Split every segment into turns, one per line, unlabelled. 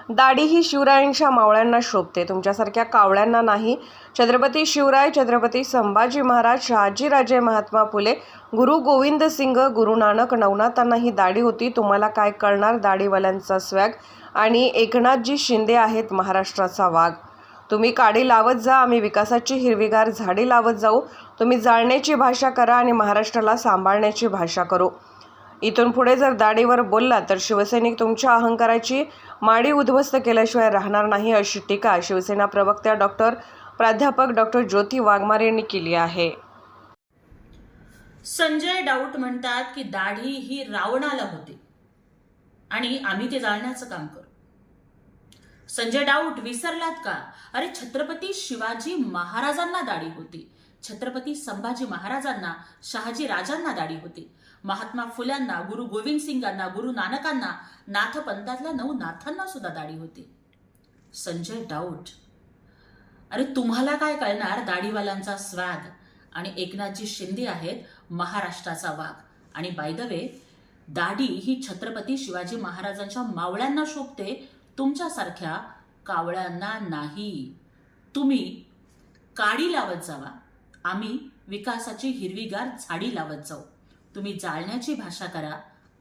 दाढी ही शिवरायांच्या मावळ्यांना शोभते, तुमच्यासारख्या कावळ्यांना नाही. छत्रपती शिवराय, छत्रपती संभाजी महाराज, शहाजीराजे, महात्मा फुले, गुरु गोविंद सिंग, गुरु नानक, नवनाथांना ही दाढी होती. तुम्हाला काय कळणार दाढीवाल्यांचा स्वॅग. आणि एकनाथजी शिंदे आहेत महाराष्ट्राचा वाघ. तुम्ही काडी लावत जा, आम्ही विकासाची हिरवीगार झाडी लावत जाऊ. तुम्ही जाळण्याची भाषा करा आणि महाराष्ट्राला सांभाळण्याची भाषा करू. इथून पुढे जर दाढीवर बोलला तर शिवसैनिक तुमच्या अहंकाराची माडी उद्ध्वस्त केल्याशिवाय राहणार नाही, अशी टीका शिवसेना प्रवक्त्या प्राध्यापक डॉक्टर ज्योती वाघमारे यांनी केली आहे.
संजय डाऊट म्हणतात की दाढी ही रावणाला होती आणि आम्ही ते जाळण्याचं काम करू. संजय डाऊट विसरलात का? अरे छत्रपती शिवाजी महाराजांना दाढी होती, छत्रपती संभाजी महाराजांना, शहाजी राजांना दाढी होती, महात्मा फुल्यांना, गुरु गोविंद सिंगांना, गुरु नानकांना, नाथपंथातल्या 9 नाथांना सुद्धा दाढी होती. संजय डाऊट, अरे तुम्हाला काय कळणार दाढीवाल्यांचा स्वॅग. आणि एकनाथजी शिंदे आहेत महाराष्ट्राचा वाघ. आणि बाय द वे, दाढी ही छत्रपती शिवाजी महाराजांच्या मावळ्यांना शोभते, तुमच्यासारख्या कावळ्यांना नाही. तुम्ही काडी लावत जावा, आम्ही विकासाची हिरवीगार झाडी लावत जाऊ. तुम्ही जाळण्याची भाषा करा,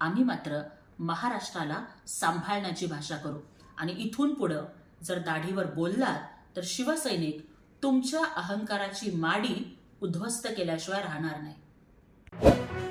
आम्ही मात्र महाराष्ट्राला सांभाळण्याची भाषा करू. आणि इथून पुढं जर दाढीवर बोललात तर शिवसैनिक तुमच्या अहंकाराची माडी उद्ध्वस्त केल्याशिवाय राहणार नाही.